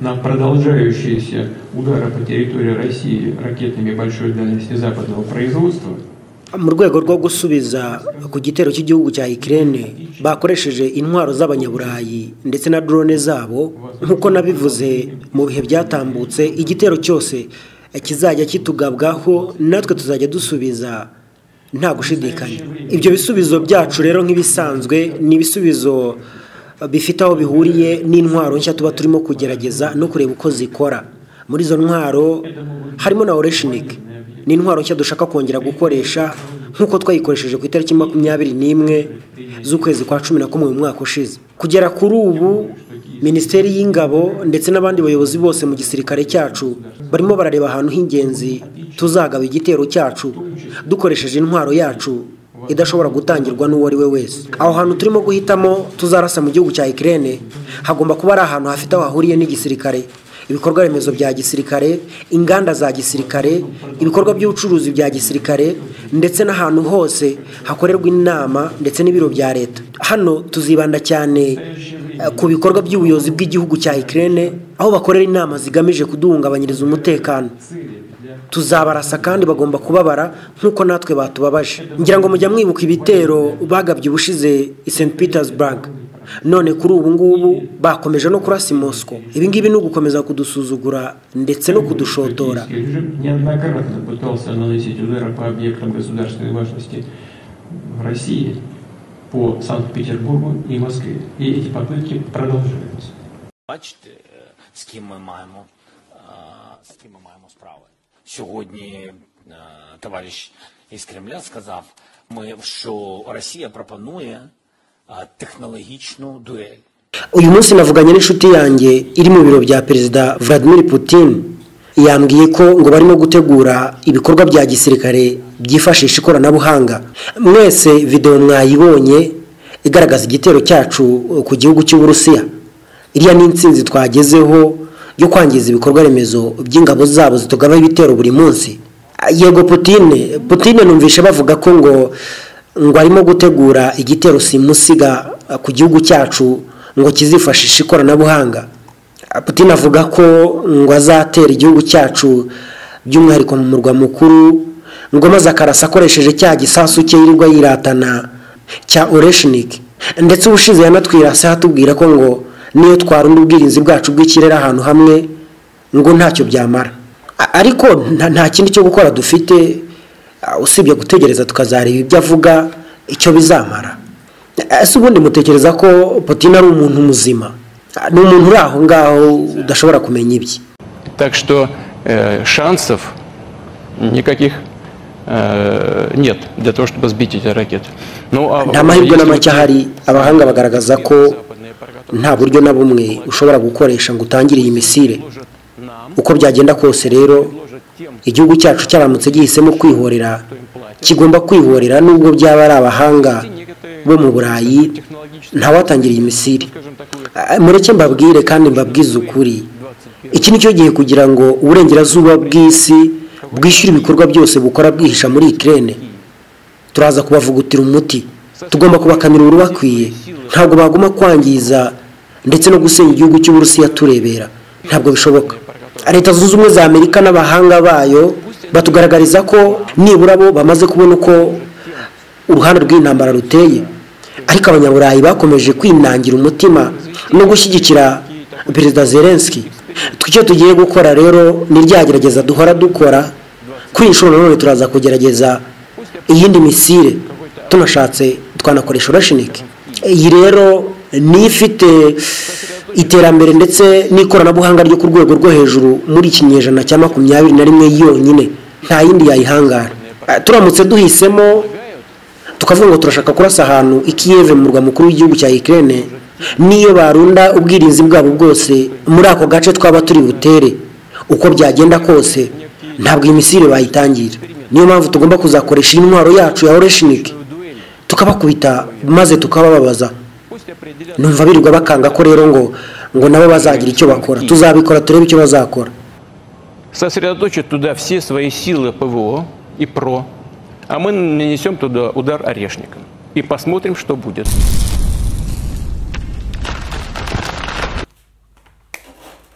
на продолжающиеся удары по территории России ракетами большой дальности западного производства. Mu rwego rwo gusubiza ku gitero cy'igihugu cya Ukraine bakoresheje intwaro z'abanyaburayi ndetse na drone zabo, nkuko nabivuze mu bihe byatambutse, igitero cyose kizajya kitugabwaho natwe tuzajya dusubiza nta gushidikanya. Ibyo bisubizo byacu rero nk'ibisanzwe ni ibisubizo bifite aho bihuriye n'intwaro nshya tuba turimo kugerageza no kureba uko zikora. Muri izo ntwaro harimo na Oreshnik, ni intwaro nshya dushaka kongera gukoresha nk'uko twayikoresheje ku itariki 21 z'ukwezi kwa 11 mu mwaka ushize. Kugera kuri ubu Minisiteri y'Ingabo ndetse n'abandi bayobozi bose mu gisirikare cyacu barimo barareba ahantu h'ingenzi tuzagaba igitero cyacu dukoresheje intwaro yacu idashobora gutangirwa n'uwo ari we wese. Aho hantu turimo guhitamo tuzarasa mu gihugu cya Ukraine hagomba kuba ari ahantu hafite aho hahuriye n'igisirikare, ibikorwa remezo bya gisirikare, inganda za gisirikare, ibikorwa by'ubucuruzi bya gisirikare ndetse n'ahantu hose hakorerwa inama ndetse n'ibiro bya leta. Hano tuzibanda cyane ku bikorwa by'ubuyobozi bw'igihugu cya Ukraine aho bakorera inama zigamije kuduhungabanyiriza umutekano. Tuzabarasa kandi bagomba kubabara nk'uko natwe batubabaje. Ngira ngo mujya mwibuka ibitero bagabye ubushize i St Petersburg, none kuri ubu ngubu bakomeje no kurasa i Moscow. Ibi ngibi ni ugukomeza kudusuzugura ndetse no kudushotora. Неоднократно пытался наносить удары по объектам государственной важности в России, по Санкт-Петербургу и Москве. И эти попытки продолжаются. Бачите, з ким ми маємо справи. Сьогодні товариш із Кремля сказав, що Росія пропонує технологічну дуель. Uyu munsi navuganye n'inshuti yanjye iri mu biro bya Perezida Vladimir Putin, yambwiye ko ngo barimo gutegura ibikorwa bya gisirikare byifashisha ikoranabuhanga. Mwese video mwayibonye igaragaza igitero cyacu ku gihugu cy'u Burusiya. Iriya ni intsinzi twagezeho yo kwangiza ibikorwa remezo by'ingabo zabo zitugabaho ibitero buri munsi. Yego Putin numvishe bavuga ko ngo arimo gutegura igitero simusiga ku gihugu cyacu ngo kizifashisha ikoranabuhanga. Putin avuga ko ngo azatera igihugu cyacu by'umwihariko mu murwa mukuru, ngo maze akarasa akoresheje cya gisasu cye yirirwa yiratana cya Oreshnik. Ndetse ubushize yanatwirase hatubwira ko ngo niyo twarunda ubwirinzi bwacu bw'ikirere ahantu hamwe ngo ntacyo byamara. Ariko nta kindi cyo gukora dufite usibye gutegereza tukazareba ibyo avuga icyo bizamara. Ese ubundi mutekereza ko Putin ari umuntu muzima? Ni umuntu uri aho ngaho udashobora kumenya ibye. Так что шансов никаких нет для того, чтобы сбить эти ракеты. Nta mahirwe na make ahari. Abahanga bagaragaza ko nta buryo na bumwe ushobora gukoresha ngo utangire iyi misile. Uko byagenda kose rero igihugu cyacu cyaramutse gihisemo kwihorera, kigomba kwihorera nubwo byaba ari abahanga bo mu Burayi ntawatangira iyi misile. Mureke mbabwire kandi mbabwize ukuri, iki nicyo gihe kugira ngo uburengerazuba bw'isi bwishyura ibikorwa byose bukora bwihisha muri Ukraine. Turaza kubavugutira umuti, tugomba kubakamira urubakwiye. Ntabwo baguma kwangiza ndetse no gusenya igihugu cy'u Burusiya turebera, ntabwo bishoboka. Leta Zunze Ubumwe za Amerika n'abahanga bayo batugaragariza ko nibura bo bamaze kubona uko uruhande rw'intambara ruteye, ariko abanyaburayi bakomeje kwinangira umutima no gushyigikira Perezida Zelensky. Twicyo tugiye gukora rero ni ryagerageza duhora dukora. Kuri inshuro none turaza kugerageza iyindi misile, tunashatse twanakoresha Oreshnik. Iyi rero ni ifite iterambere ndetse n'ikoranabuhanga ryo ku rwego rwo hejuru muri ikinyejana cya 21 yonyine, nta yindi yayihangara. Turamutse duhisemo tukavuga ngo turashaka kurasa ahantu i Kiev mu murwa mukuru w'igihugu cya Ukraine, niyo barunda ubwirinzi bwabo bwose muri ako gace twaba turi butere, uko byagenda kose ntabwo imisire bayitangira. Niyo mpamvu tugomba kuzakoresha intwaro yacu ya Oreshnik tukabakubita maze tukabababaza. Numva birirwa bakanga ko rero ngo nabo bazagira icyo bakora. Tuzabikora turebe icyo bazakora. Сосредоточить туда все свои силы ПВО и ПРО, а мы нанесем туда удар Орешником и посмотрим, что будет.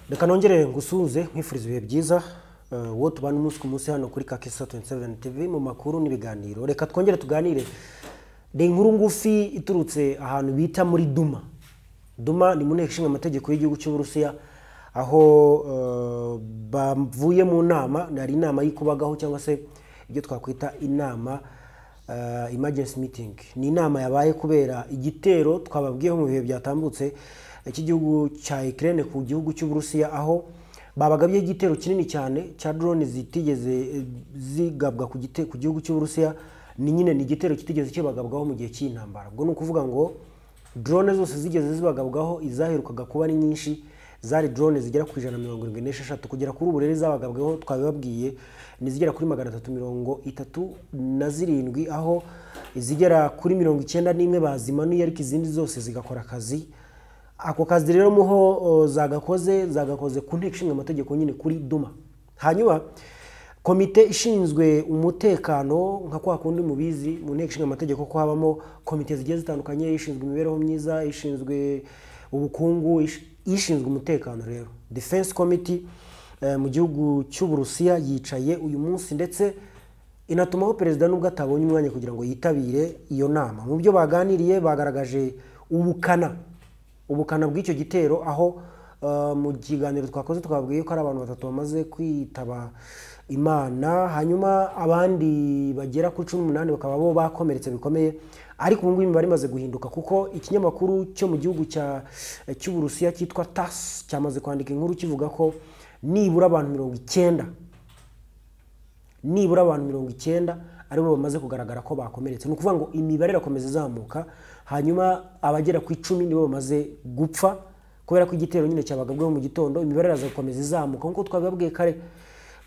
reka nongere ngusuhuze nkwifuriza ibihe byiza wowe tubana umunsi ku munsi hano kuri Kakisa 27 TV mu makuru n'ibiganiro. Reka twongere tuganire de inkuru ngufi iturutse ahantu bita muri Duma. Duma ni mu nteko ishinga amategeko y'igihugu cy'u Burusiya, aho bavuye mu nama, ari inama y'ikubagaho cyangwa se ibyo twakwita inama emergency meeting. Ni inama yabaye kubera igitero twababwiyeho mu bihe byatambutse cy'igihugu cya Ukraine ku gihugu cy'u Burusiya, aho babagabye igitero kinini cyane cya drone zitigeze zigabwa ku gihugu cy'u Burusiya. Ni nyine ni igitero kitigeze kibagabwaho mu gihe cy'intambara. Ubwo no kuvuga ngo drone zose zigeze zibagabwaho izaherukaga kuba ari nyinshi, zari drone zigera ku 176 kugera kuri ubu rero zabagabweho twabibabwiye ni zigera kuri 337, aho izigera kuri 91 bazimanuye ariko izindi zose zigakora akazi. Ako kazi rero muho zagakoze ku nteko ishinga amategeko nyine kuri Duma. Hanyuma komite ishinzwe umutekano nka kwa kundi mubizi mu nteko ishinga amategeko ko habamo komite zigiye zitandukanye, ishinzwe imibereho myiza, ishinzwe ubukungu, ishinzwe umutekano. Rero Defense Committee mu gihugu cy'u Burusiya yicaye uyu munsi ndetse inatumaho perezida nubwo atabonye umwanya kugira ngo yitabire iyo nama. Mu byo baganiriye bagaragaje ubukana bw'icyo gitero, aho mu kiganiro twakoze twabwiye ko ari abantu 3 bamaze kwitaba Imana, hanyuma abandi bagera kuri 18 bakaba bo bakomeretse bikomeye. Ariko ubu ngubu imibare imaze guhinduka kuko ikinyamakuru cyo mu gihugu cy'u Burusiya cyitwa TASS cyamaze kwandika inkuru kivuga ko nibura abantu 90 aribo bamaze kugaragara ko bakomeretse. Ni ukuvuga ngo imibare irakomeza izamuka, hanyuma abagera ku 10 nibo bamaze gupfa kubera ko igitero nyine cyabagabweho mu gitondo. Imibare iraza gukomeza izamuka nkuko twabibabwiye kare.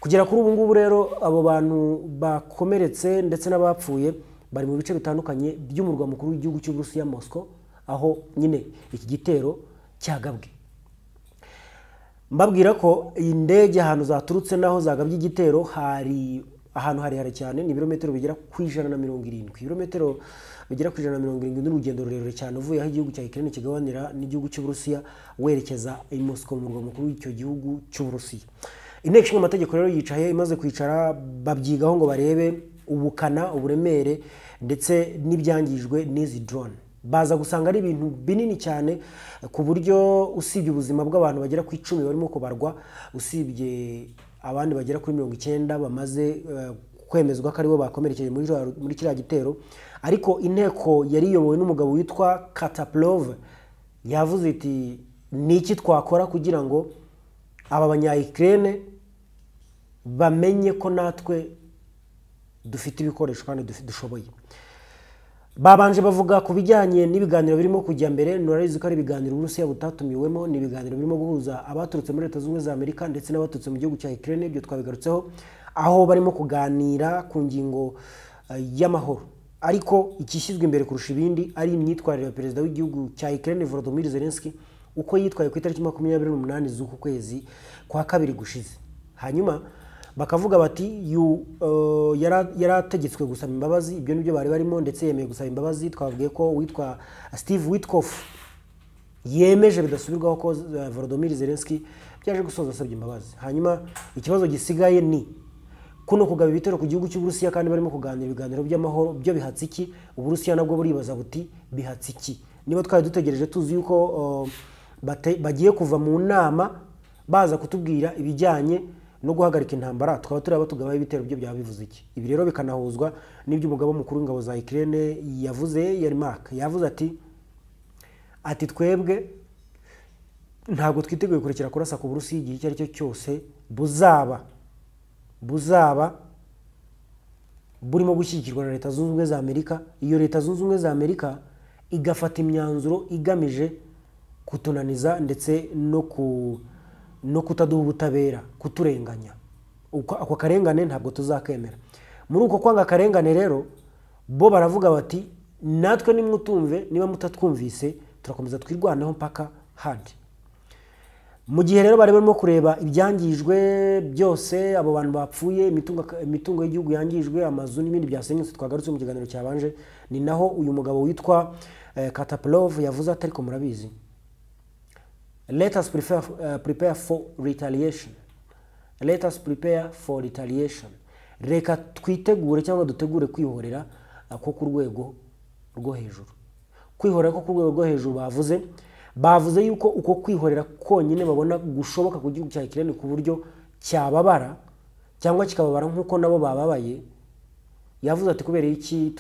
Kugera kuri ubu ngubu rero abo bantu bakomeretse ndetse n'abapfuye bari mu bice bitandukanye by'umurwa mukuru w'igihugu cy'u Burusiya Moscow, aho nyine iki gitero cyagabwe. Mbabwira ko indege ahantu zaturutse naho zagabye igitero hari ahantu harehare cyane, ni ibirometero bigera ku 170. Ibirometero bigera ku 170 n'urugendo rurerure cyane uvuye aho igihugu cya Ukraine kigabanira n'igihugu cy'u Burusiya werekeza i Moscow mu murwa mukuru w'icyo gihugu cy'u Burusiya. Inteko ishinga amategeko rero yicaye, imaze kwicara babyigaho ngo barebe ubukana, uburemere ndetse n'ibyangijwe n'izi drone. Baza gusanga ari ibintu binini cyane ku buryo usibye ubuzima bw'abantu bagera ku 10 barimo kubarwa, usibye abandi bagera kuri 90 bamaze kwemezwa ko aribo bakomerekeye muri kiriya gitero. Ariko inteko yari iyobowe n'umugabo witwa Kataplov yavuze iti niki twakora kugira ngo aba banya-Ukraine bamenye ko natwe dufite ibikoresho kandi dushoboye. Babanje bavuga ku bijyanye n'ibiganiro birimo kujya mbere. Nurarizi ko ari ibiganiro Uburusiya butatumiwemo, ni ibiganiro birimo guhuza abaturutse muri Leta Zunze Ubumwe za Amerika ndetse n'abaturutse mu gihugu cya Ukraine. Ibyo twabigarutseho aho barimo kuganira ku ngingo y'amahoro. Ariko ikishyizwe imbere kurusha ibindi ari imyitwarire ya perezida w'igihugu cya Ukraine Volodymyr Zelensky, uko yitwaye ku itariki 28 z'uku kwezi kwa kabiri gushize. Hanyuma bakavuga bati yarategetswe gusaba imbabazi. Ibyo nibyo bari barimo, ndetse yemeye gusaba imbabazi. Twabwiye ko witwa Steve Witkoff yemeje bidasubirwaho ko Volodymyr Zelensky byaje gusoza asabye imbabazi. Hanyuma ikibazo gisigaye ni kuno kugaba ibitero ku gihugu cy'u Burusiya kandi barimo kuganira ibiganiro by'amahoro, byo bihatse iki? Uburusiya nabwo buribaza buti bihatse iki? Niba twari dutegereje tuzi yuko bagiye kuva mu nama baza kutubwira ibijyanye no guhagarika intambara, twaba turaba tugabaye ibitero byo byaba bivuze iki? Ibi rero bikanahuzwa n'ibyo umugabo mukuru w'ingabo za Ukraine yavuze, Yermak yavuze ati twebwe ntabwo twiteguye kurekera kurasa ku Burusiya igihe icyo ari cyo cyose buzaba burimo gushyigikirwa na Leta Zunze Ubumwe za Amerika. Iyo Leta Zunze Ubumwe za Amerika igafata imyanzuro igamije kutunaniza ndetse no kutaduha ubutabera, kuturenganya. Ako karengane ntabwo tuzakemera. Muri uko kwanga karengane rero bo baravuga bati natwe nimwutumve, niba mutatwumvise turakomeza twirwaneho mpaka hadi. Mu gihe rero bari barimo kureba ibyangijwe byose, abo bantu bapfuye, imitungo y'igihugu yangijwe, amazu n'ibindi byasenyutse twagarutse mu kiganiro cyabanje, ni naho uyu mugabo witwa Kataplov yavuze ati ariko murabizi let us prepare for retaliation. Let us prepare for retaliation. Reka twitegure cyangwa dutegure kwihorera ko ku rwego rwo hejuru. Kwihorera ko ku rwego rwo hejuru bavuze yuko uko kwihorera konyine babona gushoboka ku gihugu cya Ukraine ku buryo cyababara cyangwa kikababara nkuko nabo bababaye. Yavuze ati kubera iki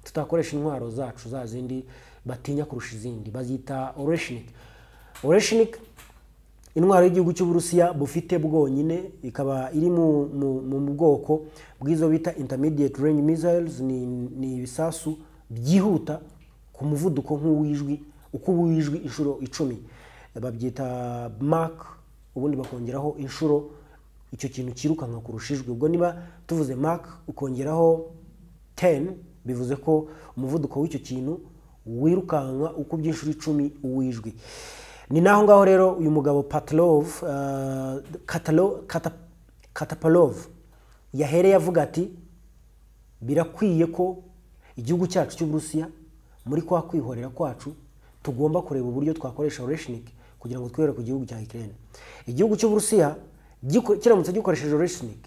tutakoresha intwaro zacu za zindi batinya kurusha izindi, bazita Oreshnik. Oreshnik intwaro y'igihugu cy'Uburusiya bufite bwonyine, ikaba iri mu bwoko bw'izo bita intermediate range missiles. Ni ibisasu byihuta ku muvuduko nk'uwijwi, uko uwijwi inshuro 10, babyita Mach, ubundi bakongeraho inshuro icyo kintu kirukanka kurushijwe. Ubwo niba tuvuze Mach ukongeraho 10, bivuze ko umuvuduko w'icyo kintu wirukanka uko byinshuro 10 uwijwi. Ni naho ngaho rero uyu mugabo Katapolov yahereye avuga ati birakwiye ko igihugu cyacu cy'Uburusiya muri kwa kwihorera kwacu tugomba kureba uburyo twakoresha Oreshnik kugira ngo twere ku gihugu cya Ukraine. Igihugu cy'Uburusiya kiramutse gikoresheje Oreshnik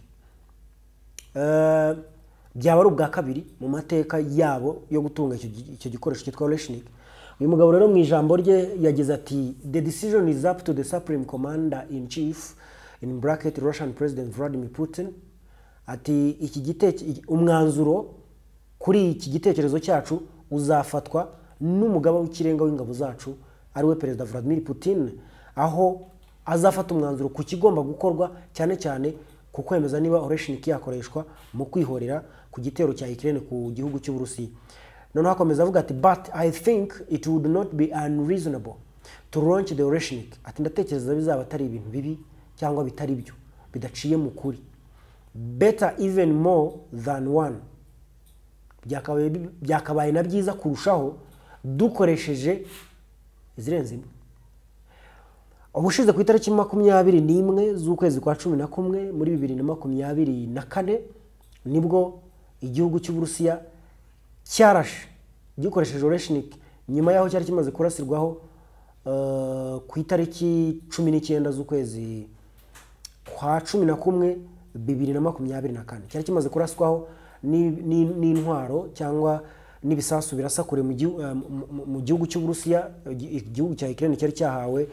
byaba ari ubwa kabiri mu mateka yabo yo gutunga icyo gikoresho cyitwa Oreshnik. Uyu mugabo rero mu ijambo rye yagize ati the decision is up to the Supreme Commander in Chief in bracket Russian President Vladimir Putin. Ati umwanzuro kuri iki gitekerezo cyacu uzafatwa n'umugaba w'ikirenga w'ingabo zacu ariwe Perezida Vladimir Putin, aho azafata umwanzuro ku kigomba gukorwa cyane cyane ku kwemeza niba Oreshnik yakoreshwa mu kwihorera ku gitero cya Ukraine ku gihugu cy'Uburusiya. Noneho akomeza avuga ati but I think it would not be unreasonable to launch the Oreshnik. Ati ndatekereza bizaba atari ibintu bibi cyangwa bitari byo bidaciye mu kuri. Better even more than one. Byakabaye na byiza kurushaho dukoresheje izirenze imwe. Ubushize ku itariki 21 z'ukwezi kwa 11 muri 2024 nibwo igihugu cy'Uburusiya cyarashe gikoresheje Oreshnik nyuma yaho cyari kimaze kurasirwaho ku itariki 19 z'ukwezi kwa 11 2024. Cyari kimaze kuraswaho n'intwaro cyangwa n'ibisasu birasa kure mu gihugu cy'Uburusiya. Igihugu cya Ukraine cyari cyahawe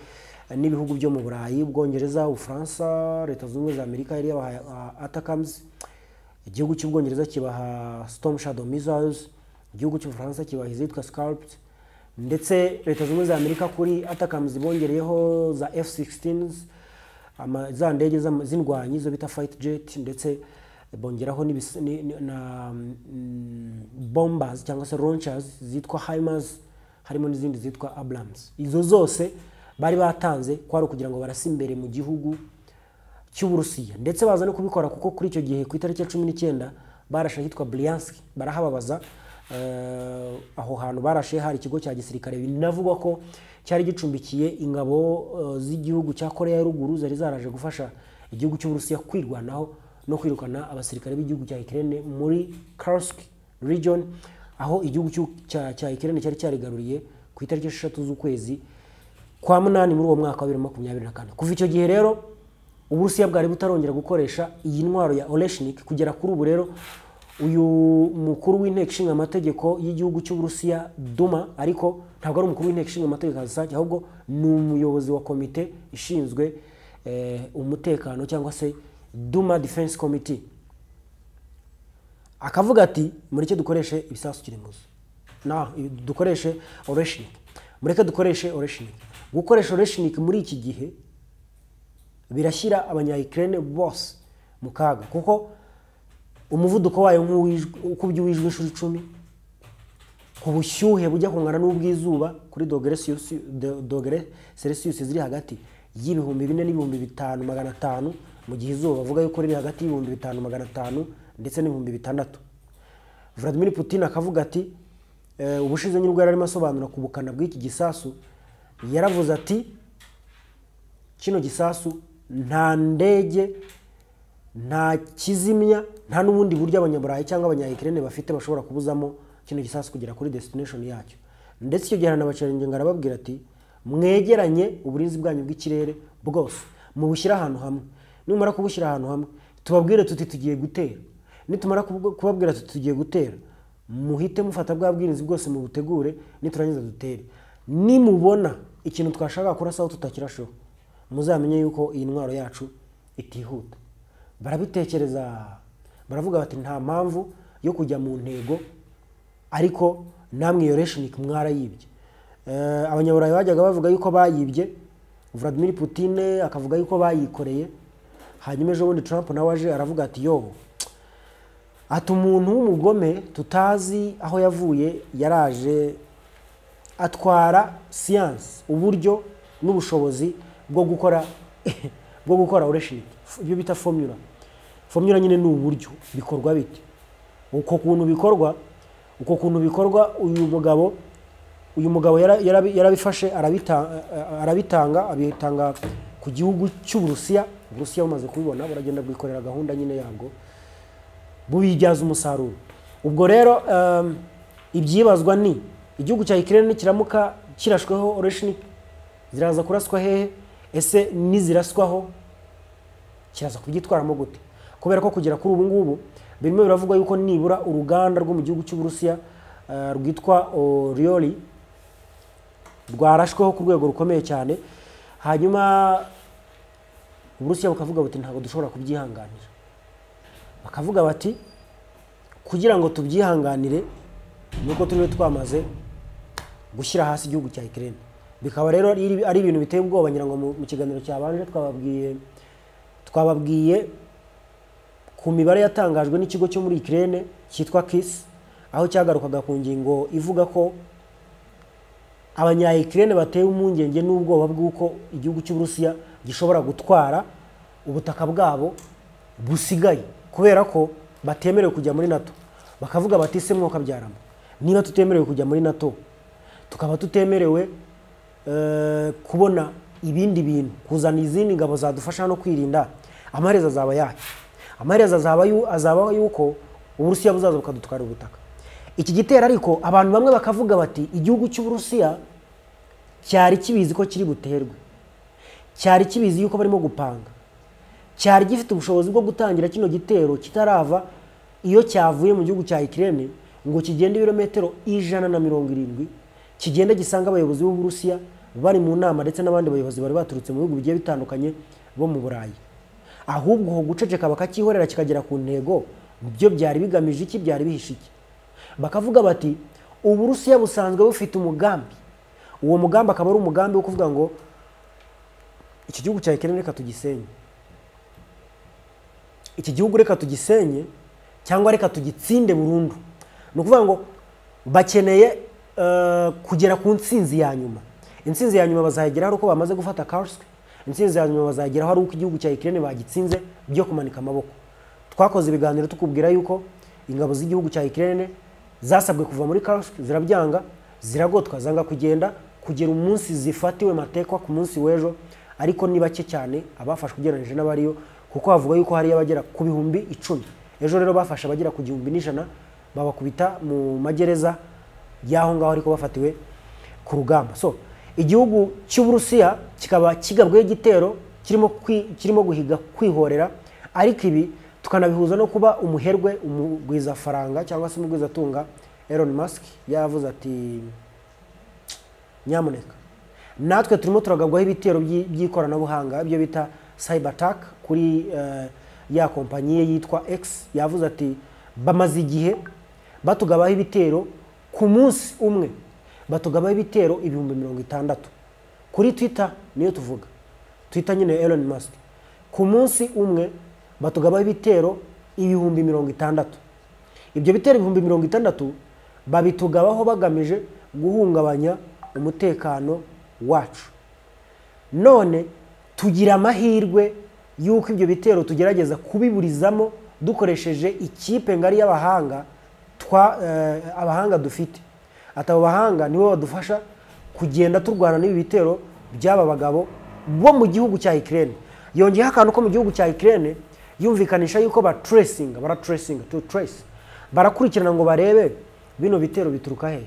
n'ibihugu byo mu Burayi, Ubwongereza, Ufaransa, Leta Zunze Ubumwe za Amerika yari yabahaye ATACMS. Igihugu cy'Ubwongereza kibaha Storm Shadow missiles, igihugu cy'Ufaransa kibaha izitwa Scalped, ndetse Leta Zunze Ubumwe za Amerika kuri ATACMS bongereyeho za F-16s, za ndege z'indwanyi zo bita fight jet, ndetse bongeraho na bombers cyangwa se launchers zitwa HIMARS, harimo n'izindi zitwa Abrams. Izo zose bari batanze kwari kugira ngo barase imbere mu gihugu cy'Uburusiya, ndetse baza no kubikora kuko kuri icyo gihe ku itariki ya 19 barashe hitwa Bryansk, barahababaza. Aho hantu barashe hari ikigo cya gisirikare binavugwa ko cyari gicumbikiye ingabo z'igihugu cya Korea ya Ruguru zari zaraje gufasha igihugu cy'Uburusiya kwirwanaho no kwirukana abasirikare b'igihugu cya Ukraine muri Kursk region, aho igihugu cya Ukraine cyari cyarigaruriye ku itariki 6 z'ukwezi kwa 8 muri uwo mwaka wa 2024. Kuva icyo gihe rero Uburusiya bwari butarongera gukoresha iyi ntwaro ya Oreshnik. Kugera kuri ubu rero uyu mukuru w'inteko ishinga amategeko y'igihugu cy'Uburusiya Duma, ariko ntabwo ari umukuru w'inteko ishinga amategeko azasake, ahubwo ni umuyobozi wa komite ishinzwe umutekano cyangwa se Duma Defense Committee, akavuga ati mureke dukoreshe ibisasu kirimuzo, dukoreshe Oreshnik, mureke dukoreshe Oreshnik. Gukoresha Oreshnik muri iki gihe birashyira abanya-Ukraine bose mu kaga, kuko umuvuduko wayo uko by'uwijwe inshuro 10, ku bushyuhe bujya kungana n'ubw'izuba kuri dogere Celsius ziri hagati y'ibihumbi 4 n'ibihumbi 5,500, mu gihe izuba bavuga yuko riri hagati y'ibihumbi 5,500 ndetse n'ibihumbi 600. Vladimir Putin akavuga ati ubushize nyir'ubwo yari arimo asobanura ku bukana bw'iki gisasu, yaravuze ati kino gisasu nta ndege, nta kizimya, nta n'ubundi buryo abanyaburayi cyangwa abanya-Ukraine bafite bashobora kubuzamo kino gisasu kugera kuri destination yacyo. Ndetse icyo gihe n'abacaringe ngarababwira ati mwegeranye uburinzi bwanyu bw'ikirere bwose mubushyira ahantu hamwe. Nimara kubushyira ahantu hamwe tubabwire tuti tugiye gutera, nitumara kubabwira tuti tugiye gutera muhite mufata bwa bwirinzi bwose mu butegure, niturangiza dutere. Nimubona ikintu twashaka kurasaho tutakirashoho muzamenye yuko iyi ntwaro yacu itihuta. Barabitekereza baravuga bati nta mpamvu yo kujya mu ntego, ariko namwe iyo Resheniki mwarayibye. Abanyaburayi bajyaga bavuga yuko bayibye, Vladimir Putin akavuga yuko bayikoreye, hanyuma ejo bundi Trump nawe aje aravuga ati yo, ati umuntu w'umugome tutazi aho yavuye yaraje atwara siyansi, uburyo n'ubushobozi bwo gukora Resheniki, ibyo bita formula. Formula nyine ni uburyo bikorwa bite, uko kuntu bikorwa uyu mugabo yarabifashe arabitanga abitanga ku gihugu cy'Uburusiya. Uburusiya bumaze kubibona buragenda bwikorera gahunda nyine yabwo bubijyaza umusaruro. Ubwo rero ibyibazwa ni igihugu cya Ukraine kiramuka kirashweho Resheniki ziraza kuraswa hehe, ese niziraswaho kiraza kubyitwaramo gute? Kubera ko kugera kuri ubu ngubu birimo biravugwa yuko nibura uruganda rwo mu gihugu cy'Uburusiya rwitwa Orioli rwarashweho ku rwego rukomeye cyane, hanyuma Uburusiya bukavuga buti ntabwo dushobora kubyihanganira. Bakavuga bati kugira ngo tubyihanganire nuko turiwe twamaze gushyira hasi igihugu cya Ukraine. Bikaba rero ari ibintu biteye ubwoba. Ngira ngo mu kiganiro cyabanje twababwiye ku mibare yatangajwe n'ikigo cyo muri Ukraine cyitwa KIS, aho cyagarukaga ku ngingo ivuga ko abanya-Ukraine batewe impungenge n'ubwoba bw'uko igihugu cy'Uburusiya gishobora gutwara ubutaka bwabo busigaye kubera ko batemerewe kujya muri NATO. Bakavuga bati se mwoka byarama, niba tutemerewe kujya muri NATO tukaba tutemerewe kubona ibindi bintu, kuzana izindi ngabo zadufasha no kwirinda, amaherezo azaba yahe? Amaherezo azaba yuko Uburusiya buzaza bukadutwara ubutaka. Iki gitera ariko abantu bamwe bakavuga bati igihugu cy'Uburusiya cyari kibizi ko kiri buterwe, cyari kibizi yuko barimo gupanga, cyari gifite ubushobozi bwo gutangira kino gitero kitarava iyo cyavuye mu gihugu cya Ukraine ngo kigende ibirometero 170 kigende gisanga abayobozi b'Uburusiya bari mu nama ndetse n'abandi bayobozi bari baturutse mu bihugu bigiye bitandukanye bo mu Burayi. Ahubwo ho guceceka bakakihorera kikagera ku ntego, byo byari bigamije iki? Byari bihishe iki? Bakavuga bati Uburusiya busanzwe bufite umugambi, uwo mugambi akaba ari umugambi wo kuvuga ngo iki gihugu cya Ukraine reka tugisenye, iki gihugu reka tugisenye cyangwa reka tugitsinde burundu. Ni ukuvuga ngo bakeneye kugera ku ntsinzi ya nyuma. Intsinzi ya nyuma bazageraho uko bamaze gufata Kursk, intsinzi ya nyuma bazageraho ari uko igihugu cya Ukraine bagitsinze byo kumanika amaboko. Twakoze ibiganiro tukubwira yuko ingabo z'igihugu cya Ukraine zasabwe kuva muri Kursk zirabyanga, ziragotwa, zanga kugenda kugera umunsi zifatiwe matekwa ku munsi w'ejo, ariko ni bake cyane abafashwe ugereranije n'abariyo, kuko havuga yuko hari abagera ku 10,000. Ejo rero bafasha abagera ku 1,100 babakubita mu magereza yaho ngaho ariko bafatiwe ku rugamba. So igihugu cy'Uburusiya kikaba kigabwe igitero kirimo guhiga kwihorera, ariko ibi tukanabihuza no kuba umuherwe umugwiza faranga cyangwa se umugwiza tunga Elon Musk yavuze ati nyamuneka natwe turimo turagabwaho ibitero by'ikoranabuhanga ibyo bita cyber attack kuri ya kompanyi yitwa X. Yavuze ati bamaze igihe batugabaho ibitero ku munsi umwe, batugabaho ibitero 60,000 kuri Twitter. Niyo tuvuga Twitter nyine Elon Musk, ku munsi umwe batugabaho ibitero 60,000. Ibyo bitero 60,000 babitugabaho bagamije guhungabanya umutekano wacu. None tugira amahirwe yuko ibyo bitero tugerageza kubiburizamo dukoresheje ikipe ngari y'abahanga abahanga dufite. Atabo bahanga nibo badufasha kugenda turwana n'ibi bitero by'aba bagabo bo mu gihugu cya Ukraine. Yongeyeho akantu ko mu gihugu cya Ukraine yumvikanisha yuko barakurikirana ngo barebe bino bitero bituruka he.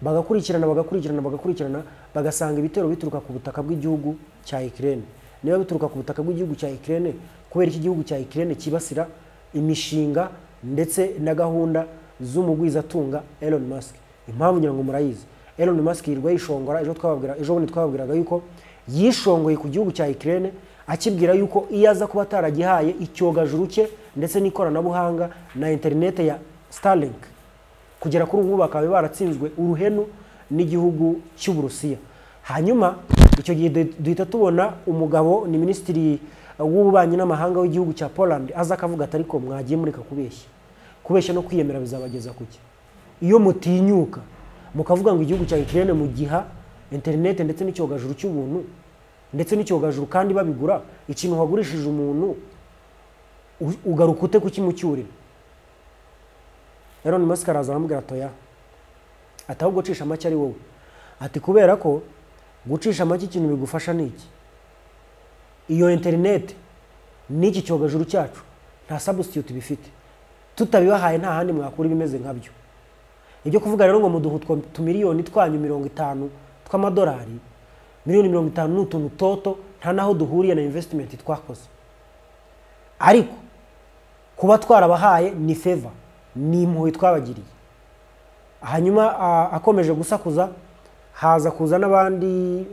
bagakurikirana bagasanga ibitero bituruka ku butaka bw'igihugu cya Ukraine. Niba bituruka ku butaka bw'igihugu cya Ukraine, kubera iki gihugu cya Ukraine kibasira imishinga ndetse na gahunda z'umugwizatunga Elon Musk. Impamvu ngira ngo murayizi, Elon Musk yirwa yishongora, ejo bundi twababwiraga yuko yishongoye ku gihugu cya Ukraine akibwira yuko iyo aza kuba ataragihaye icyogajuru cye ndetse n'ikoranabuhanga na internet ya Starlink, kugera kuri ubu bakaba baratsinzwe uruhenu n'igihugu cy'Uburusiya. Hanyuma icyo gihe duhita tubona umugabo ni minisitiri w'ububanyi n'amahanga w'igihugu cya Poland aza akavuga ati ariko mwagiye mureka kubeshya no kwiyemera bizabageza kuki. Iyo mutinyuka mukavuga ngo igihugu cya Ukraine mu giha internet ndetse n'icyogajuru cy'ubuntu ndetse n'icyogajuru kandi babigura, ikintu wagurishije umuntu ugaruka ute kukimucyurira? Elon Musk araza aramubwira atoya, atahubwo gucisha make ari wowe, ati kubera ko gucisha make ikintu bigufasha niki, iyo internet n'iki cyogajuru cyacu nta substitute bifite, tutabibahaye nta handi mwakura ibimeze nkabyo. Ibyo kuvuga rero ngo muduhu miliyoni twanyu 50 tw'amadolari, miliyoni 50 n'utuntu toto nta naho duhuriye na investment twakoze. Ariko kuba twarabahaye ni favor, ni impuhwe twabagiriye. Hanyuma akomeje gusakuza haza kuza n'abandi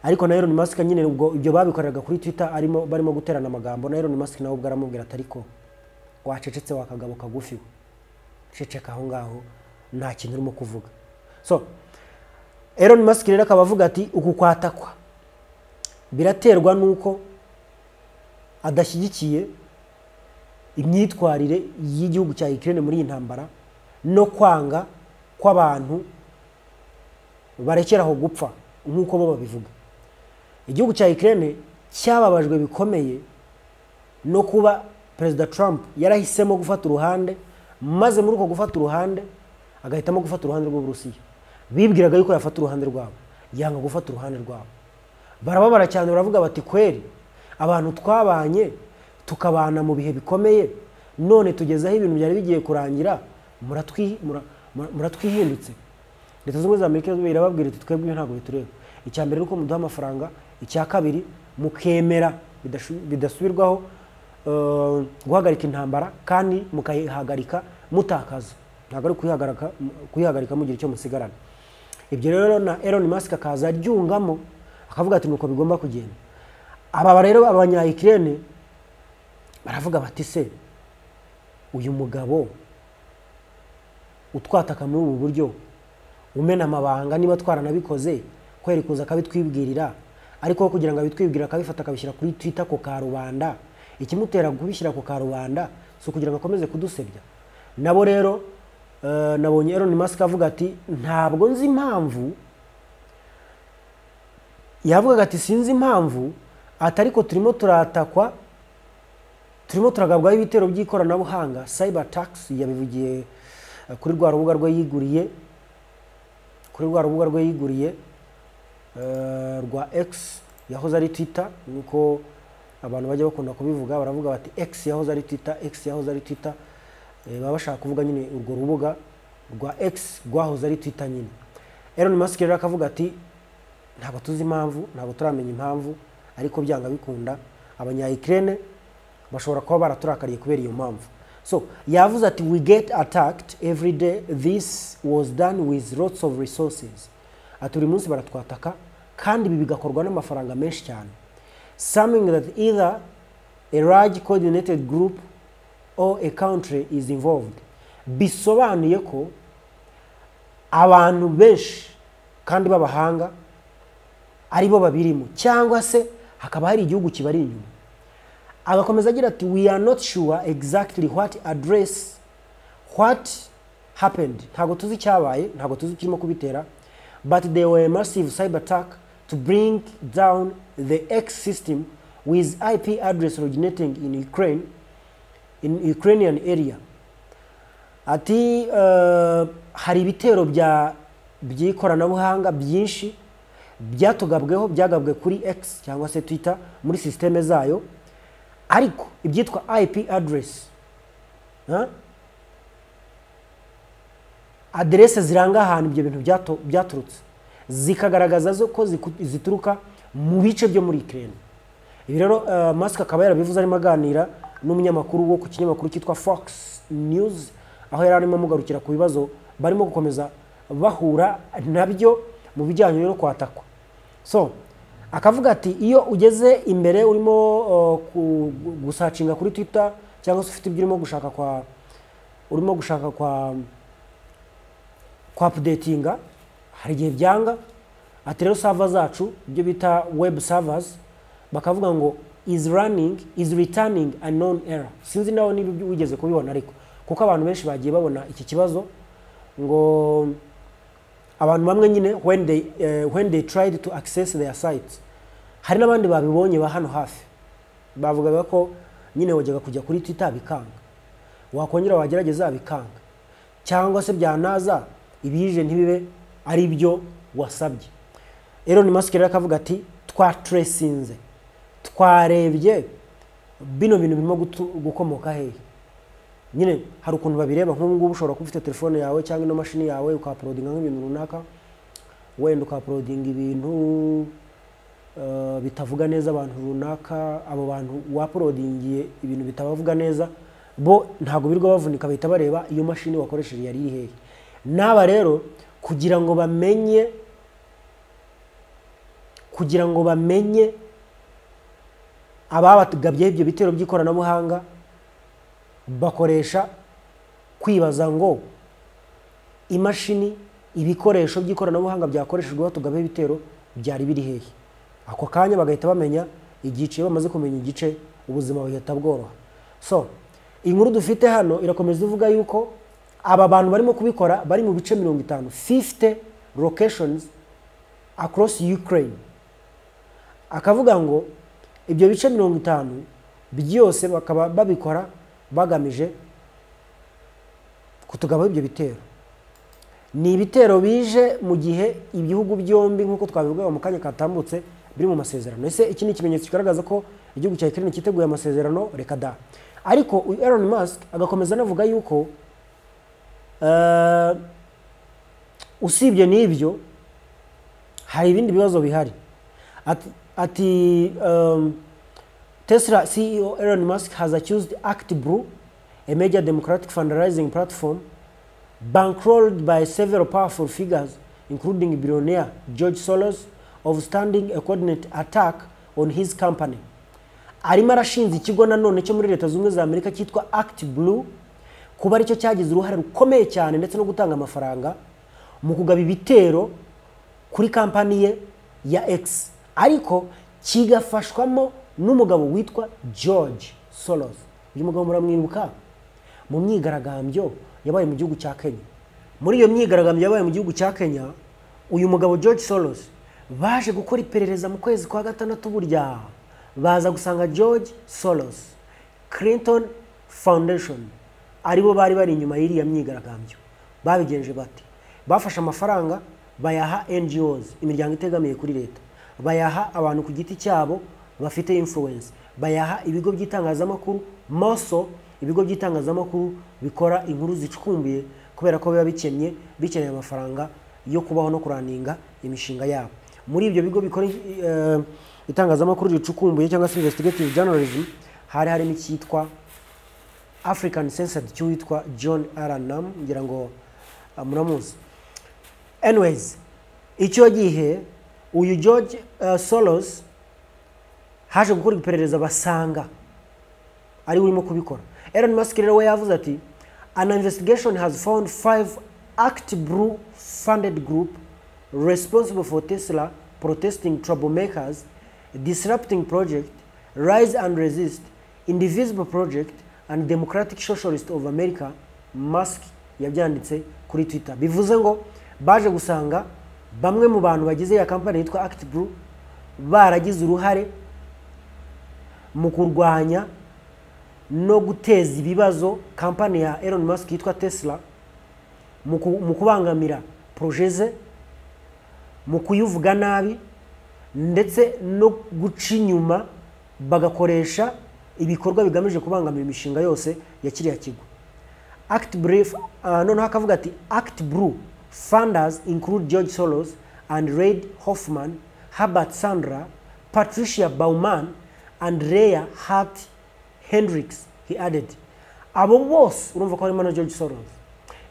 ariko na Elon Musk nyine ubwo ibyo babikoraga kuri Twitter barimo guterana amagambo, na Elon Musk nawe ubwo aramubwira ati ariko wacecetse wakagabo kagufi, ceceka aho ngaho nta kintu urimo kuvuga. So Elon Musk rero akaba avuga ati uku kwatakwa biraterwa nuko adashyigikiye imyitwarire y'igihugu cya Ukraine muri intambara no kwanga kw'abantu barekeraho gupfa nk'uko bo babivuga. Igihugu cya Ukraine cyababajwe bikomeye no kuba President Trump yarahisemo gufata uruhande, maze muri uko gufata uruhande agahitamo gufata uruhande rw'Uburusiya. Bibwiraga yuko yafata uruhande rwabo, yanga gufata uruhande rwabo. Barababara cyane, baravuga bati kweri abantu twabanye tukabana mu bihe bikomeye, none tugezaho ibintu byari bigiye kurangira muratwihindutse. Leta z'Ubumwe za Amerika birababwira ati twebwe ntabwo bitureba. Icya mbere nuko muduha amafaranga, icya kabiri mukemera bidasubirwaho guhagarika intambara kandi mukayihagarika mutakaza, ntabwo ari kuyihagarika mugira icyo musigarana. Ibyo rero na Elon Musk akaza aryungamo akavuga ati nuko bigomba kugenda. Aba rero abanya Ukraine baravuga bati se uyu mugabo utwataka muri ubu buryo umena amabanga niba twaranabikoze kweri kuza akabitwibwirira, ariko kugira ngo abitwibwira akabifata akabishyira kuri Twitter ko karubanda, ikimutera kubishyira ko karubanda so kugira ngo akomeze kudusebya. Nabo rero nabonye Elon Musk avuga ati ntabwo nzi impamvu, yavuga ati sinzi impamvu atariko turimo turatakwa, turimo turagabwaho ibitero by'ikoranabuhanga cyber attacks. Yabivugiye kuri rwa rubuga rwe yiguriye rwa X yahoze ari Twitter, nuko abantu bajya bakunda kubivuga, baravuga bati X yahoze ari Twitter, baba bashaka kuvuga nyine urwo rubuga rwa X rwahoze ari Twitter nyine. Elon Musk rero akavuga ati ntabwo tuzi impamvu, ntabwo turamenya impamvu, ariko byanga bikunda abanya Ukraine bashobora kuba baraturakariye kubera iyo mpamvu. So yavuze ati we get attacked every day, this was done with lots of resources. Ati buri munsi baratwataka kandi ibi bigakorwa n'amafaranga menshi cyane. Something that either a large coordinated group or a country is involved. Bisobanuye ko abantu benshi kandi babahanga aribo babirimo, cyangwa se hakaba hari igihugu kibari inyuma. Agakomeza agira ati we are not sure exactly what happened. Ntago tuzi cyabaye, ntago tuzi kirimo kubitera, but there were a massive cyber attack to bring down the X system with IP address originating in Ukrainian area. Ati hari ibitero by'ikoranabuhanga byinshi byagabwe kuri X cyangwa se Twitter muri systeme zayo, ariko ibyitwa IP address aderese ziranga ahantu ibyo bintu byaturutse zikagaragaza ko zituruka mu bice byo muri Ukraine. Ibi rero Musk akaba yarabivuze arimo aganira n'umunyamakuru wo ku kinyamakuru cyitwa Fox News, aho yari arimo amugarukira ku bibazo barimo gukomeza bahura nabyo mu bijyanye no kwatakwa. So akavuga ati iyo ugeze imbere urimo gusacinga kuri Twitter cyangwa se ufite ibyo urimo gushaka kwa updatinga, hari igihe byanga. Ati rero server zacu ibyo bita web servers bakavuga ngo is returning a known error. Sinzi nawe niba wigeze kubibona, ariko kuko abantu benshi bagiye babona iki kibazo ngo abantu bamwe nyine when they tried to access their sites, hari n'abandi babibonye ba hano hafi bavugaga ko nyine wajyaga kujya kuri Twitter bikanga, wakongera wagerageza bikanga, cyangwa se byanaza ibije ntibibe ari byo wasabye. Elon Musk rero akavuga ati twatracinze, twarebye bino bintu birimo gukomoka hehe. Nyine hari ukuntu babireba, nk'ubu ngubu ushobora kuba ufite telefone yawe cyangwa ino mashini yawe ukauploadinga nk'ibintu runaka, wenda ukauploadinga ibintu bitavuga neza abantu runaka, abo bantu wauploadingiye ibintu bitabavuga neza bo ntago birwa bavunika, bahita bareba iyo mashini wakoresheje yari iri hehe. Naba rero kugira ngo bamenye ababagabye ibyo bitero by'ikoranabuhanga, bakoresha kwibaza ngo imashini, ibikoresho by'ikoranabuhanga byakoreshejwe batugabe ibitero byari biri hehe. Ako kanya bagahita bamenya igice, bamaze kumenya igice ubuzima buhita bworoha. So inkuru dufite hano irakomeza ivuga yuko aba bantu barimo kubikora bari mu bice 50 locations across Ukraine. Akavuga ngo ibyo bice 50 byose bakaba babikora bagamije kutugaba ibyo bitero. Ni ibitero bije mu gihe ibihugu byombi nk'uko twabivuga mu kanya katambutse biri mu masezerano. Ese iki ni ikimenyetso kigaragaza ko igihugu cya Ukraine cyiteguye amasezerano? Reka da. Ariko Elon Musk agakomeza anavuga yuko usibye n'ibyo hari ibindi bibazo bihari. Ati Tesla CEO Elon Musk has accused ActBlue, a major democratic fundraising platform bankrolled by several powerful figures including billionaire George Soros, of standing a coordinated attack on his company. Arimo arashinze ikigo nanone cyo muri Leta Zunze za Amerika cyitwa ActBlue kuba aricyo cyagize uruhare rukomeye cyane ndetse no gutanga amafaranga mu kugaba ibitero kuri kampani ye ya X, ariko kigafashwamo n'umugabo witwa George Soros. Uyu mugabo muramwibuka mu myigaragambyo yabaye mu gihugu cya Kenya. Muri iyo myigaragambyo yabaye mu gihugu cya Kenya, uyu mugabo George Soros baje gukora iperereza mu kwezi kwa gatandatu burya baza gusanga George Soros Clinton Foundation aribo bari inyuma y'iriya myigaragambyo. Babigenje bati bafashe amafaranga bayaha NGOs, imiryango itegamiye kuri leta, bayaha abantu ku giti cyabo bafite influence, bayaha ibigo by'itangazamakuru, moso ibigo by'itangazamakuru bikora inkuru zicukumbuye kubera ko biba bikeneye amafaranga yo kubaho no kuraninga imishinga yabo. Muri ibyo bigo bikora itangazamakuru ricukumbuye cyangwa se investigative journalism hari n'icyitwa African Censored cyitwa John Aranam, ngira ngo muramuzi. Anyways, icyo gihe uyu George Soros haje gukora iperereza basanga ari urimo kubikora. Elon Musk rero we yavuze ati an investigation has found 5 ActBlue funded group responsible for Tesla protesting troublemakers, disrupting project, Rise and Resist, Indivisible Project and Democratic Socialist of America. Musk yabyanditse kuri Twitter. Bivuze ngo baje gusanga bamwe mu bantu bagize ya kampani yitwa ActBlue baragize uruhare mu kurwanya no guteza ibibazo kampani ya Elon Musk yitwa Tesla, mu kubangamira projeze, mu kuyuvuga nabi ndetse no guca inyuma bagakoresha ibikorwa bigamije kubangamira imishinga yose ya kiriya kigo. noneho akavuga ati Act Blue funders include George Soros and Reid Hoffman, Herbert Sandler, Patricia Baumann and Rhea Hart Hendricks, he added. Abo bose urumva ko harimo na George Soros.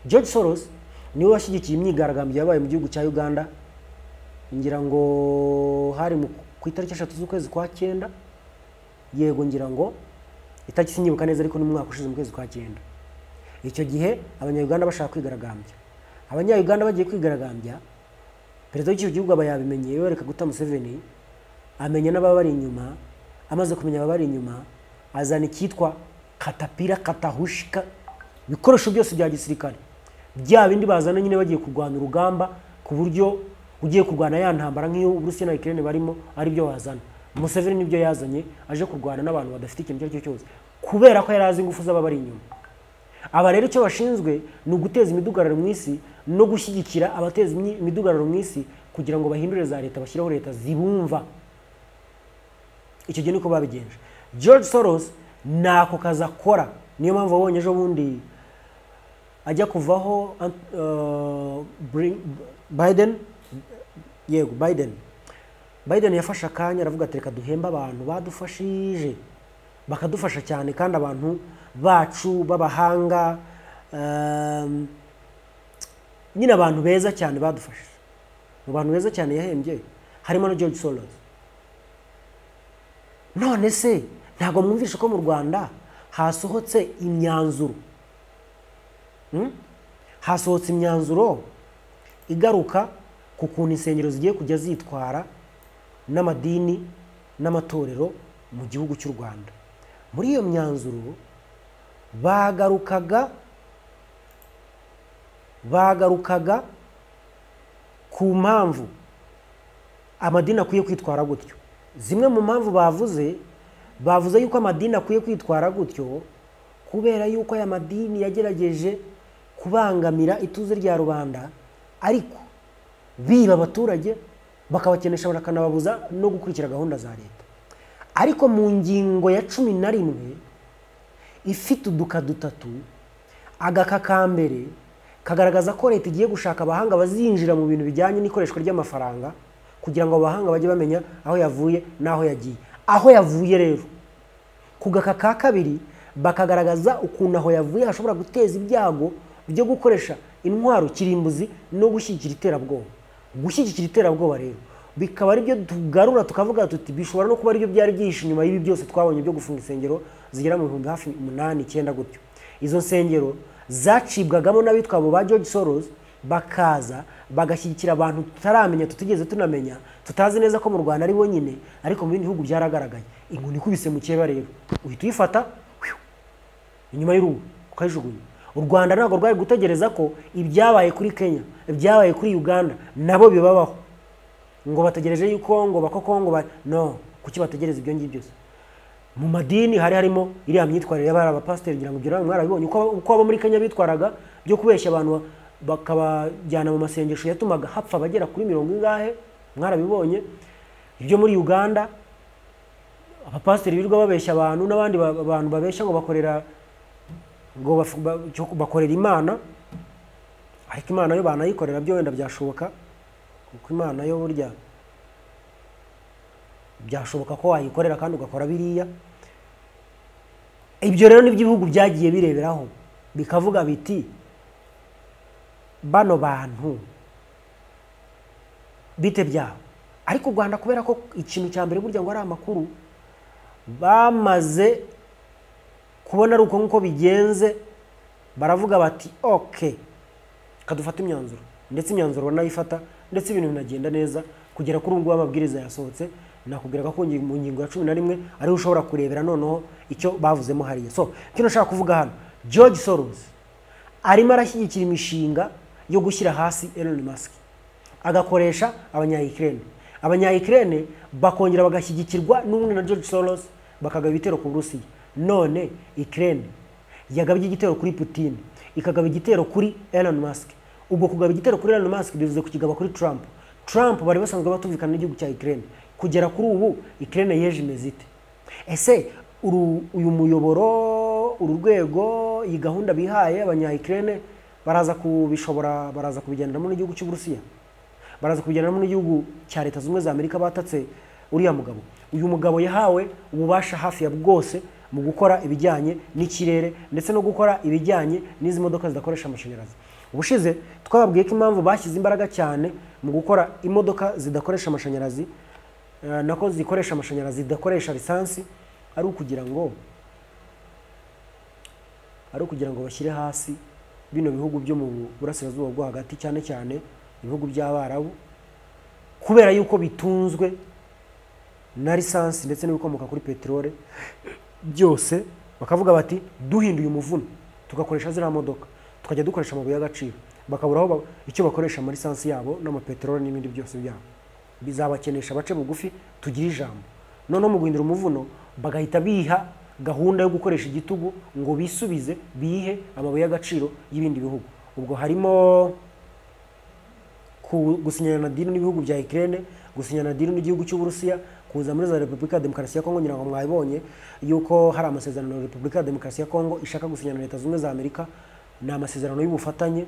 George Soros niwe washyigikiye imyigaragambyo yabaye mu gihugu cya Uganda, ngira ngo hari ku itariki 3 z'ukwezi kwa 9, yego ngira ngo itariki sinyibuka neza ariko ni mu mwaka ushize mu kwezi kwa 9. Icyo gihe abanya-Uganda bashaka kwigaragambya. Abanya-Uganda bagiye kwigaragambya, perezida w'icyo gihugu aba yabimenye, Yoweri Kaguta Museveni amenya n'ababari inyuma, amaze kumenya ababari inyuma azana ikitwa katapira katahushika, bikoresho byose bya gisirikare bya bindi bazana nyine bagiye kurwana urugamba, ku buryo ugiye kurwana ya ntambara nk'iyo Uburusiya na Ukraine barimo ari byo wazana. Museveni nibyo yazanye aje kurwana n'abantu badafite ikintu cyo cyose, kubera ko yarazi ingufu z'ababari inyuma. Aba rero icyo bashinzwe ni uguteza imidugararo mu isi no gushyigikira abateza imidugararo mu isi kugira ngo bahindure za leta, bashyiraho leta zibumva. Icyo gihe niko babigenje. George Soros nako kaza akora, niyo mpamvu wabonye ejo bundi ajya kuvaho Biden yafashe akanya aravuga ati reka duhemba abantu badufashije, bakadufasha cyane kandi abantu bacu b'abahanga, nyine abantu beza cyane badufashe. Mu bantu beza cyane yahembye harimo na George Soros. None se ntago mwumvishe ko mu Rwanda hasohotse imyanzuro, hasohotse imyanzuro igaruka ku kuntu insengero zigiye kujya zitwara n'amadini n'amatorero mu gihugu cy'u Rwanda. Muri iyo myanzuro bagarukaga ku mpamvu amadini akwiye kwitwara gutyo. Zimwe mu mpamvu bavuze yuko amadini akwiye kwitwara gutyo kubera yuko aya madini yagerageje kubangamira ituze rya rubanda, ariko biba abaturage bakabakenesha bakanababuza no gukurikira gahunda za leta. Ariko mu ngingo ya 11 ifite uduka dutatu, agaka kambere kagaragaza ko leta igiye gushaka abahanga bazinjira mu bintu bijyanye n'ikoreshwa ry'amafaranga kugira ngo abahanga bajye bamenya aho yavuye naho yagiye. Aho yavuye rero ku gaka ka kabiri bakagaragaza ukuntu aho yavuye hashobora guteza ibyago byo gukoresha intwaro kirimbuzi no gushyigikira iterabwoba. Gushyigikira iterabwoba rero bikaba ari byo tugarura tukavuga tuti bishobora no kuba ari byo byari byihishe inyuma y'ibi byose twabonye byo gufunga insengero zigera mu bihumbi hafi 8-9 gutyo. Izo nsengero zacibwagamo n'abitwa abo ba George Soros, bakaza bagashyigikira abantu tutaramenya, tutigeze tunamenya, tutazi neza ko mu Rwanda ari bonyine, ariko mu bindi bihugu byaragaragaye. Inkuni kubise mu cyeba rero uhita uyifata inyuma y'urugo ukayijugunya. U Rwanda ntabwo rwari gutegereza ko ibyabaye kuri Kenya, ibyabaye kuri Uganda nabo bibabaho, ngo bategereje yuko ngo bakoko ngo no, kuki bategereza ibyo ngibyo byose. Mu madini harimo iriya myitwarire y'abari abapasiteri, ngira ngo byara mwarabibonye uko abo muri Kenya bitwaraga byo kubeshya abantu bakabajyana mu masengesho yatumaga hapfa bagera kuri 70 ngahe, mwarabibonye. Ibyo muri Uganda abapasiteri birirwa babeshya abantu, n'abandi abantu babeshya ngo bakorera ngo bakorera Imana, ariko Imana yo banayikorera byo wenda byashoboka, kuko Imana yo burya byashoboka ko wayikorera kandi ugakora biriya. Ibyo rero nibyo ibihugu byagiye bireberaho bikavuga biti bano bantu bite byabo. Ariko u Rwanda kubera ko ikintu cya mbere burya ngo ari amakuru, bamaze kubona ari uko nkuko bigenze, baravuga bati okay, kadufata imyanzuro, ndetse imyanzuro banayifata, ndetse ibintu binagenda neza kugera kuri ubwo amabwiriza yasohotse. Nakubwira ko mu ngingo ya 11 ari ushobora kurebera noneho icyo bavuzemo hariya. So kino nshaka kuvuga hano, George Soros arimo arashyigikira imishinga yo gushyira hasi Elon Musk, agakoresha abanya-Ukraine. Abanya-Ukraine bakongera bagashyigikirwa n'umwe na George Soros, bakagaba ibitero ku Burusiya. None Ukraine yagabye igitero kuri Putin, ikagaba igitero kuri Elon Musk. Ubwo kugaba igitero kuri Elon Musk bivuze kukigaba kuri Trump bari basanzwe batumvikana n'igihugu cya Ukraine. Kugera kuri ubu Ukraine yeje imezite. Ese uyu muyoboro, uru rwego iyi gahunda bihaye abanya-Ukraine baraza kubishobora, baraza kubigenderamo n'igihugu cy'Uburusiya, baraza kubigenderamo n'igihugu cya Leta Zunze za Amerika batatse uriya mugabo. Uyu mugabo yahawe ububasha hafi ya bwose mu gukora ibijyanye n'ikirere ndetse no gukora ibijyanye n'izi modoka zidakoresha amashanyarazi. Ubushize twababwiye ko impamvu bashyize imbaraga cyane mu gukora imodoka zidakoresha amashanyarazi nako zikoresha amashanyarazi zidakoresha lisansi ari ukugira ngo bashyire hasi bino bihugu byo mu burasirazuba bwo hagati, cyane cyane ibihugu by'Abarabu, kubera yuko bitunzwe na lisansi ndetse n'ibikomoka kuri peteroli byose. Bakavuga bati duhinduye umuvuno tugakoresha ziriya modoka tukajya dukoresha amabuye y'agaciro, bakaburaho icyo bakoresha muri lisansi yabo n'amapeteroli n'ibindi byose byabo, bizabakenesha bace bugufi tugira ijambo. Noneho mu guhindura umuvuno bagahita biha gahunda yo gukoresha igitugu ngo bisubize bihe amabuye y'agaciro y'ibindi bihugu. Ubwo harimo gusinyana na dini n'ibihugu bya Ukraine, gusinyana na dini n'igihugu cy'Uburusiya, kuza muri za Repubulika ya Demokarasi ya Kongo. Ngira ngo mwabibonye yuko hari amasezerano ya Repubulika ya Demokarasi ya Kongo ishaka gusinyana na Leta Zunze za Amerika, ni amasezerano y'ubufatanye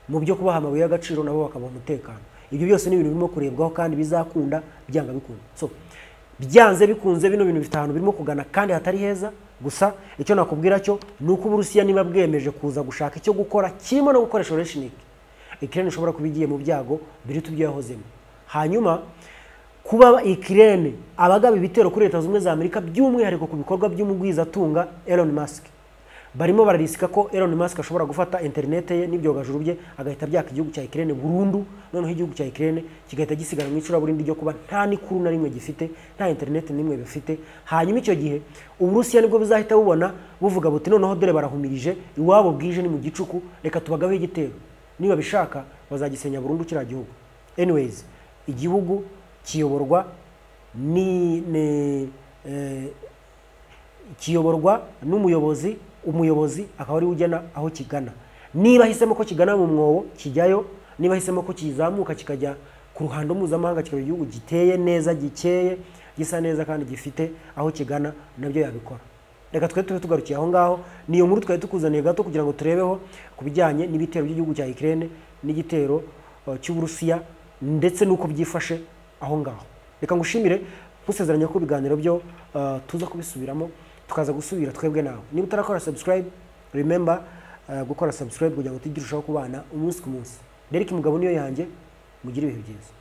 mu byo kubaha amabuye y'agaciro nabo bakabona umutekano. Ibyo byose ni ibintu birimo kurebwaho kandi bizakunda byanga bikunda. So byanze bikunze bino bintu bifite ahantu birimo kugana kandi hatari heza. Gusa icyo nakubwira cyo nuko Uburusiya niba bwemeje kuza gushaka icyo gukora kirimo no gukoresha reshinike, Ukraine ishobora kubigiye mu byago biri tubyo yahozemo. Hanyuma kuba Ukraine abagaba ibitero kuri Leta Zunze za Amerika by'umwihariko ku bikorwa by'umugwizatunga Elon Musk, barimo bararisika ko Elon Musk ashobora gufata internet ye n'ibyogajuru bye agahita byaka igihugu cya Ukraine burundu, noneho igihugu cya Ukraine kigahita gisigara mu icura burindi ryo kuba nta nikuru na rimwe gifite, nta internet nimwe bafite. Hanyuma icyo gihe Uburusiya nibwo bizahita bubona buvuga buti noneho dore barahumirije iwabo bwije ni mu gicuku, reka tubagabe igitero, niba bishaka bazagisenya burundu kira gihugu. Anyways, igihugu kiyoborwa kiyoborwa n'umuyobozi, umuyobozi akaba ari ugena aho kigana. Niba hisemo ko kigana mu mwobo kijyayo, niba hisemo ko kizamuka kikajya ku ruhando mpuzamahanga kikaba igihugu giteye neza, gikeye, gisa neza kandi gifite aho kigana, nabyo yabikora. Reka twe tugarukiye aho ngaho. Niyo nkuru twari tukuzaniye gato kugira ngo turebeho kubijyanye n'ibitero by'igihugu cya Ukraine n'igitero cy'Uburusiya ndetse nuko byifashe aho ngaho. Reka ngushimire nkusezeranya ko biganiro byo tuza kubisubiramo tukaza gusubira twebwe nawe. Niba utarakora subscribe, remember gukora subscribe kugira ngo tugirushaho kubana umunsi ku munsi. Derek Mugabo niyo yanjye, mugire ibihe byiza.